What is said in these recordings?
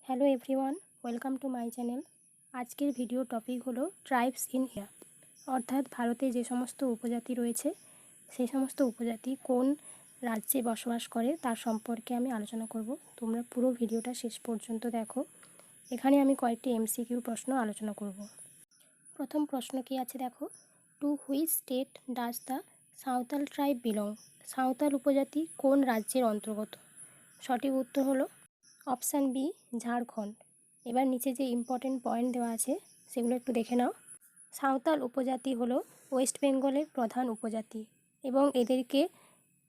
Hello everyone, welcome to my channel. আজকের video topic হলো tribes in India, অর্থাৎ ভারতে যে সমস্ত উপজাতি রয়েছে সেই সমস্ত উপজাতি কোন রাজ্যে বসবাস করে তার সম্পর্কে আমি আলোচনা করব। তোমরা পুরো ভিডিওটা শেষ পর্যন্ত দেখো। এখানে আমি কয়েকটি এমসিকিউ প্রশ্ন আলোচনা করব। প্রথম প্রশ্ন কি আছে দেখো, to which state does the Santhal tribe belong? Santhal উপজাতি কোন রাজ্যের অন্তর্গত? সঠিক উত্তর হলো অপশান বি, ঝাড়খণ্ড। এবার নিচে যে ইম্পর্টেন্ট পয়েন্ট দেওয়া আছে সেগুলো একটু দেখে নাও। সাঁওতাল উপজাতি হলো ওয়েস্ট বেঙ্গলের প্রধান উপজাতি এবং এদেরকে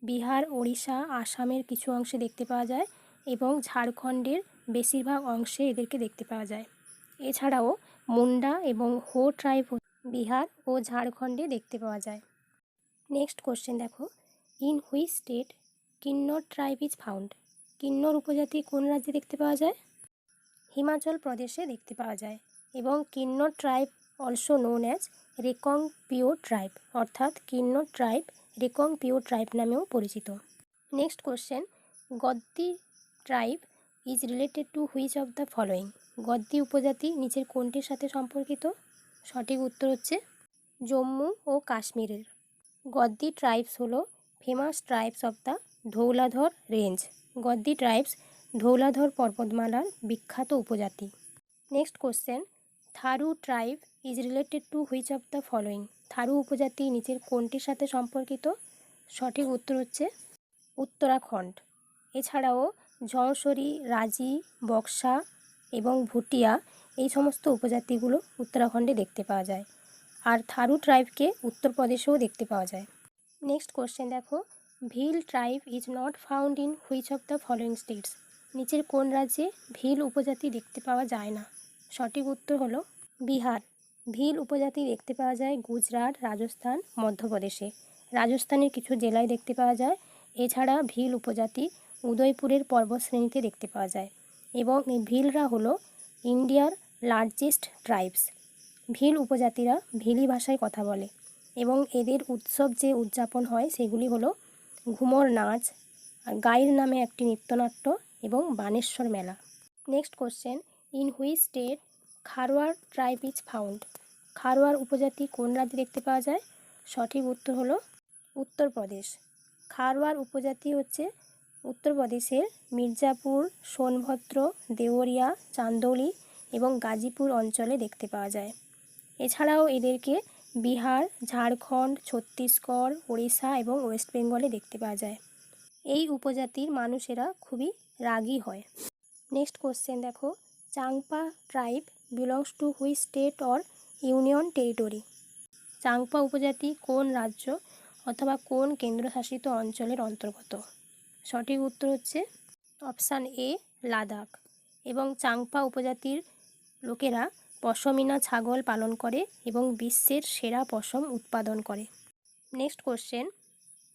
বিহার, ওড়িশা, আসামের কিছু অংশে দেখতে পাওয়া যায় এবং ঝাড়খণ্ডের বেশিরভাগ অংশে এদেরকে দেখতে পাওয়া যায়। এছাড়াও মুন্ডা এবং হো ট্রাইব বিহার ও ঝাড়খণ্ডে দেখতে পাওয়া যায়। নেক্সট কোশ্চেন দেখো, in which state Kinnar tribe is found? Kinnar উপজাতি কোন রাজ্যে দেখতে পাওয়া যায়? হিমাচল প্রদেশে দেখতে পাওয়া যায় এবং Kinnar tribe also known as Reckong Peo tribe, অর্থাৎ কিন্নর ট্রাইব রেকং পিও ট্রাইব নামেও পরিচিত। Next question, Gaddi tribe is related to which of the following? Gaddi উপজাতি নিচের কোনটির সাথে সম্পর্কিত? সঠিক উত্তর হচ্ছে জম্মু ও কাশ্মীরের। গদ্দি ট্রাইবস হলো famous tribes of the Dhauladhar range. Gaddi tribes Dhauladhar পর্বতমালার বিখ্যাত উপজাতি। Next question, Tharu tribe is related to which of the following? Tharu উপজাতি নিচের কোনটির সাথে সম্পর্কিত? সঠিক উত্তর হচ্ছে উত্তরাখণ্ড। এছাড়াও ঝড়সরি, রাজি, বক্সা এবং ভুটিয়া এই সমস্ত উপজাতিগুলো উত্তরাখণ্ডে দেখতে পাওয়া যায়, আর থারু ট্রাইবকে উত্তরপ্রদেশেও দেখতে পাওয়া যায়। নেক্সট কোশ্চেন দেখো, Bhil tribe is not found in which of the following states? নিচের কোন রাজ্যে ভিল উপজাতি দেখতে পাওয়া যায় না? সঠিক উত্তর হলো বিহার। ভিল উপজাতি দেখতে পাওয়া যায় গুজরাট, রাজস্থান, মধ্যপ্রদেশে। রাজস্থানের কিছু জেলায় দেখতে পাওয়া যায়। এছাড়া ভিল উপজাতি উদয়পুরের পর্বতশ্রেণীতে দেখতে পাওয়া যায় এবং এই ভিলরা হলো ইন্ডিয়ার লার্জেস্ট ট্রাইবস। ভিল উপজাতিরা ভিলি ভাষায় কথা বলে এবং এদের উৎসব যে উদযাপন হয় সেগুলি হলো ঘুমর নাচ, গাইর নামে একটি নৃত্যনাট্য এবং বানেশ্বর মেলা। Next question, in which state Kharwar tribe is found? Kharwar উপজাতি কোন রাজ্যে দেখতে পাওয়া যায়? সঠিক উত্তর হলো উত্তরপ্রদেশ। খারওয়ার উপজাতি হচ্ছে উত্তরপ্রদেশের মির্জাপুর, সোনভদ্র, দেওরিয়া, চান্দৌলি এবং গাজীপুর অঞ্চলে দেখতে পাওয়া যায়। এছাড়াও এদেরকে বিহার, ঝাড়খণ্ড, ছত্তিশগড়, ওড়িশা এবং ওয়েস্ট বেঙ্গলে দেখতে পাওয়া যায়। এই উপজাতির মানুষেরা খুবই রাগী হয়। নেক্সট কোশ্চেন দেখো, Changpa tribe belongs to which state or union territory? Changpa উপজাতি কোন রাজ্য অথবা কোন কেন্দ্রশাসিত অঞ্চলের অন্তর্গত? সঠিক উত্তর হচ্ছে অপশান এ, লাদাখ। এবং চাংপা উপজাতির লোকেরা পশমিনা ছাগল পালন করে এবং বিশ্বের সেরা পশম উৎপাদন করে। Next question,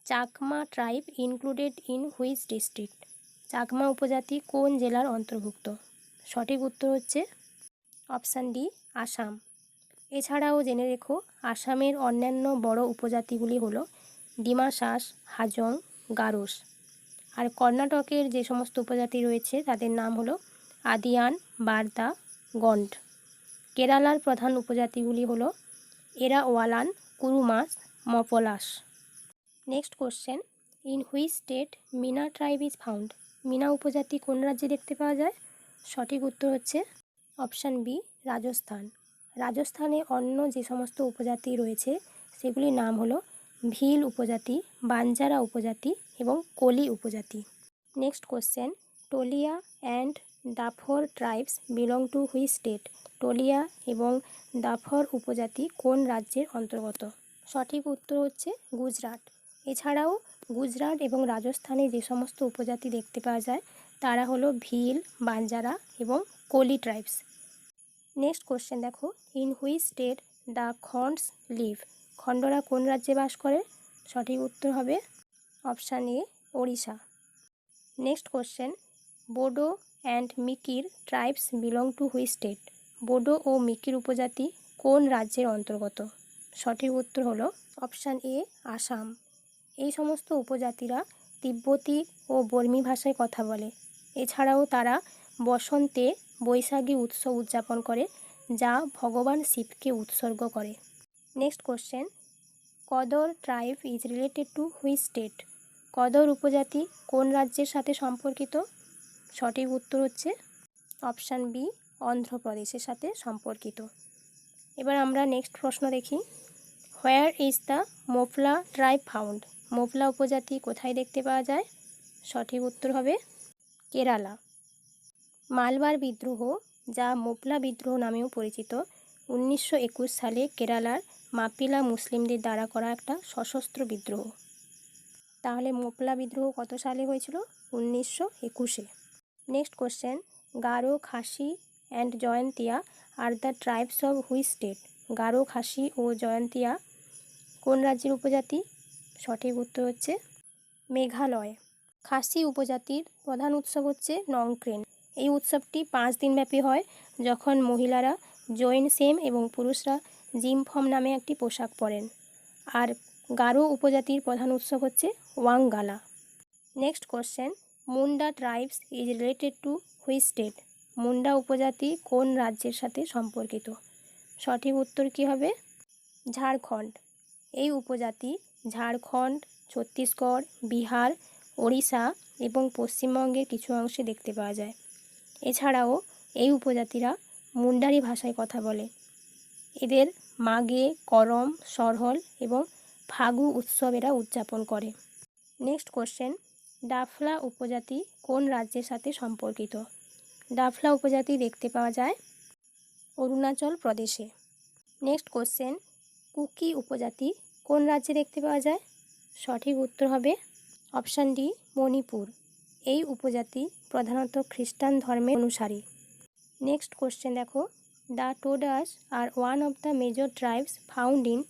Chakma tribe included in which district? Chakma উপজাতি কোন জেলার অন্তর্ভুক্ত? সঠিক উত্তর হচ্ছে অপশান ডি, আসাম। এছাড়াও জেনে রেখো আসামের অন্যান্য বড় উপজাতিগুলি হলো ডিমাসাস, হাজং, গারোস। আর কর্ণাটকের যে সমস্ত উপজাতি রয়েছে তাদের নাম হলো আদিয়ান, বার্দা, গন্ড। কেরালার প্রধান উপজাতিগুলি হলো Eravallan, Kurumas, Moplas. Next question, in which state Meena tribe is found? Meena উপজাতি কোন রাজ্যে দেখতে পাওয়া যায়? সঠিক উত্তর হচ্ছে অপশান বি, রাজস্থান। রাজস্থানে অন্য যে সমস্ত উপজাতি রয়েছে সেগুলির নাম হলো ভিল উপজাতি, বাঞ্জারা উপজাতি এবং কোলি উপজাতি। Next question, Toliya and Dafar tribes belong to which state? Toliya এবং ডাফর উপজাতি কোন রাজ্যের অন্তর্গত? সঠিক উত্তর হচ্ছে গুজরাট। এছাড়াও গুজরাট এবং রাজস্থানে যে সমস্ত উপজাতি দেখতে পাওয়া যায় তারা হলো ভিল, বাঞ্জারা এবং কোলি ট্রাইবস। নেক্সট কোশ্চেন দেখো, in which state the Khonds live? খণ্ডরা কোন রাজ্যে বাস করে? সঠিক উত্তর হবে option A, Odisha. Next question, Bodo and Mikir tribes belong to which state? Bodo ও মিকির উপজাতি কোন রাজ্যের অন্তর্গত? সঠিক উত্তর হলো অপশান এ, আসাম। এই সমস্ত উপজাতিরা তিব্বতী ও বর্মী ভাষায় কথা বলে। এছাড়াও তারা বসন্তে বৈশাখী উৎসব উদযাপন করে, যা ভগবান শিবকে উৎসর্গ করে? নেক্সট কোশ্চেন, কদর tribe is related to which state? কদর উপজাতি কোন রাজ্যের সাথে সম্পর্কিত? সঠিক উত্তর হচ্ছে অপশান বি, অন্ধ্রপ্রদেশের সাথে সম্পর্কিত। এবার আমরা নেক্সট প্রশ্ন দেখি, where is the Mopla tribe found? Mopla উপজাতি কোথায় দেখতে পাওয়া যায়? সঠিক উত্তর হবে কেরালা। মালবার বিদ্রোহ, যা মোপলা বিদ্রোহ নামেও পরিচিত, 1921 সালে কেরালার মাপিলা মুসলিমদের দ্বারা করা একটা সশস্ত্র বিদ্রোহ। তাহলে মোপলা বিদ্রোহ কত সালে হয়েছিল? 1921-এ। Next question, Garo, Khasi and Jaintia are the tribes of which state? Garo, Khasi ও জয়ন্তিয়া কোন রাজ্যের উপজাতি? সঠিক উত্তর হচ্ছে মেঘালয়। খাসি উপজাতির প্রধান উৎসব হচ্ছে নংক্রেন। এই উৎসবটি 5 দিন ব্যাপী হয়, যখন মহিলারা জৈন সেম এবং পুরুষরা জিমফম নামে একটি পোশাক পরেন। আর গারো উপজাতির প্রধান উৎসব হচ্ছে Wangala. Next question, Munda tribes is related to which state? Munda উপজাতি কোন রাজ্যের সাথে সম্পর্কিত? সঠিক উত্তর কী হবে? ঝাড়খণ্ড। এই উপজাতি ঝাড়খণ্ড, ছত্তিশগড়, বিহার, ওড়িশা এবং পশ্চিমবঙ্গের কিছু অংশে দেখতে পাওয়া যায়। এছাড়াও এই উপজাতিরা মুন্ডারি ভাষায় কথা বলে। এদের মাগে, করম, সরহল এবং ফাগু উৎসব এরা উদযাপন করে। নেক্সট কোশ্চেন, ডাফলা উপজাতি কোন রাজ্যের সাথে সম্পর্কিত? ডাফলা উপজাতি দেখতে পাওয়া যায় অরুণাচল প্রদেশে। নেক্সট কোশ্চেন, কুকি উপজাতি কোন রাজ্যে দেখতে পাওয়া যায়? সঠিক উত্তর হবে অপশান ডি, মণিপুর। এই উপজাতি প্রধানত খ্রিস্টান ধর্মের অনুসারী। নেক্সট কোশ্চেন দেখো, the Todas are one of the major tribes found in?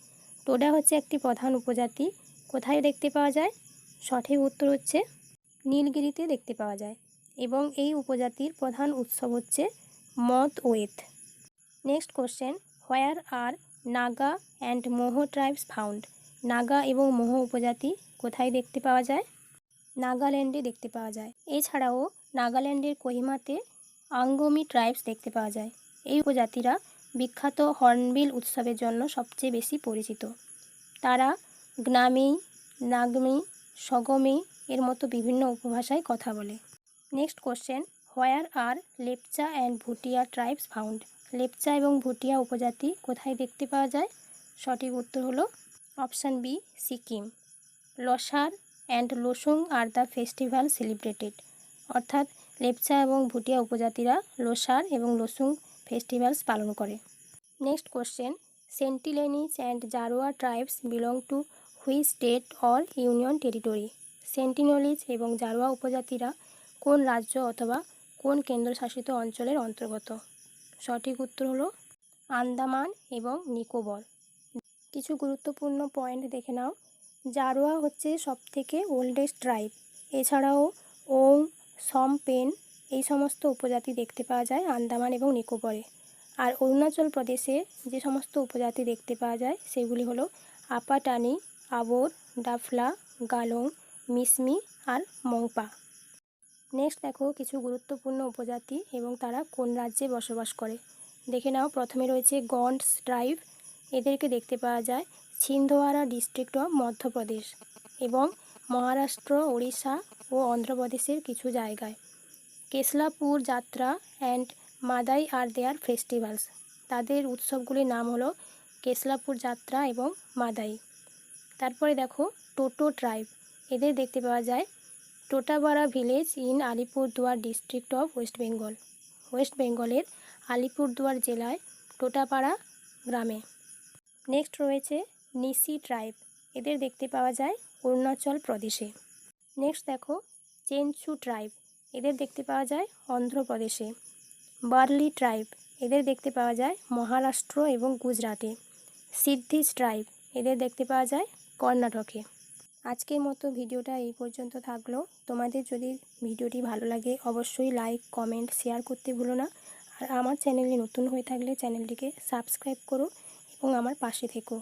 Toda হচ্ছে একটি প্রধান উপজাতি, কোথায় দেখতে পাওয়া যায়? সঠিক উত্তর হচ্ছে নীলগিরিতে দেখতে পাওয়া যায় এবং এই উপজাতির প্রধান উৎসব হচ্ছে মত ওয়েত। Next question, where are Naga and Moh tribes found? Naga এবং মোহ উপজাতি কোথায় দেখতে পাওয়া যায়? নাগাল্যান্ডে দেখতে পাওয়া যায়। এছাড়াও নাগাল্যান্ডের কোহিমাতে আঙ্গমি ট্রাইবস দেখতে পাওয়া যায়। এই উপজাতিরা বিখ্যাত হর্নবিল উৎসবের জন্য সবচেয়ে বেশি পরিচিত। তারা গ্নামেই, নাগমেই, সগমেই এর মতো বিভিন্ন উপভাষায় কথা বলে। Next question, where are Lepcha and Bhutia tribes found? Lepcha এবং ভুটিয়া উপজাতি কোথায় দেখতে পাওয়া যায়? সঠিক উত্তর হলো option B, Sikkim. Losar and Losoong are the festival celebrated, অর্থাৎ লেপচা এবং ভুটিয়া উপজাতিরা লোসার এবং লোসুং ফেস্টিভ্যালস পালন করে। Next question, Sentinelese and Jarawa tribes belong to which state or union territory? Sentinelese এবং জারোয়া উপজাতিরা কোন রাজ্য অথবা কোন কেন্দ্রশাসিত অঞ্চলের অন্তর্গত? সঠিক উত্তর হলো আন্দামান এবং নিকোবর। কিছু গুরুত্বপূর্ণ পয়েন্ট দেখে নাও। জারোয়া হচ্ছে সবথেকে ওল্ডেস্ট ট্রাইব। এছাড়াও ওং, সমপেন এই সমস্ত উপজাতি দেখতে পাওয়া যায় আন্দামান এবং নিকোবরে। আর অরুণাচল প্রদেশে যে সমস্ত উপজাতি দেখতে পাওয়া যায় সেগুলি হলো আপাটানি, আবোর, ডাফলা, গালং, মিসমি আর মংপা। নেক্সট দেখো কিছু গুরুত্বপূর্ণ উপজাতি এবং তারা কোন রাজ্যে বসবাস করে। দেখে নাও, প্রথমে রয়েছে গন্ডস ট্রাইব। এদেরকে দেখতে পাওয়া যায় ছিন্দওয়ারা ডিস্ট্রিক্ট অফ মধ্যপ্রদেশ এবং মহারাষ্ট্র, ওড়িশা ও অন্ধ্রপ্রদেশের কিছু জায়গায়। Keshlapur Jatra and Madai are their festivals. তাদের উৎসবগুলির নাম হলো কেশলাপুর যাত্রা এবং মাদাই। তারপরে দেখো টোটো ট্রাইব। এদের দেখতে পাওয়া যায় Totopara village in Alipurduar district of West Bengal. West বেঙ্গলের আলিপুরদুয়ার জেলায় টোটাপাড়া গ্রামে। নেক্সট রয়েছে নিসি ট্রাইব। এদের দেখতে পাওয়া যায় অরুণাচল প্রদেশে। নেক্সট দেখো চেনচু ট্রাইব। এদের দেখতে পাওয়া যায় অন্ধ্রপ্রদেশে। Barley tribe. এদের দেখতে পাওয়া যায় মহারাষ্ট্র এবং গুজরাটে। সিদ্ধিস ট্রাইব। এদের দেখতে পাওয়া যায় কর্ণাটকে। আজকের মতো ভিডিওটা এই পর্যন্ত থাকলো। তোমাদের যদি ভিডিওটি ভালো লাগে অবশ্যই লাইক, কমেন্ট, শেয়ার করতে ভুলো না। আর আমার চ্যানেলে নতুন হয়ে থাকলে চ্যানেলটিকে সাবস্ক্রাইব করো এবং আমার পাশে থেকো।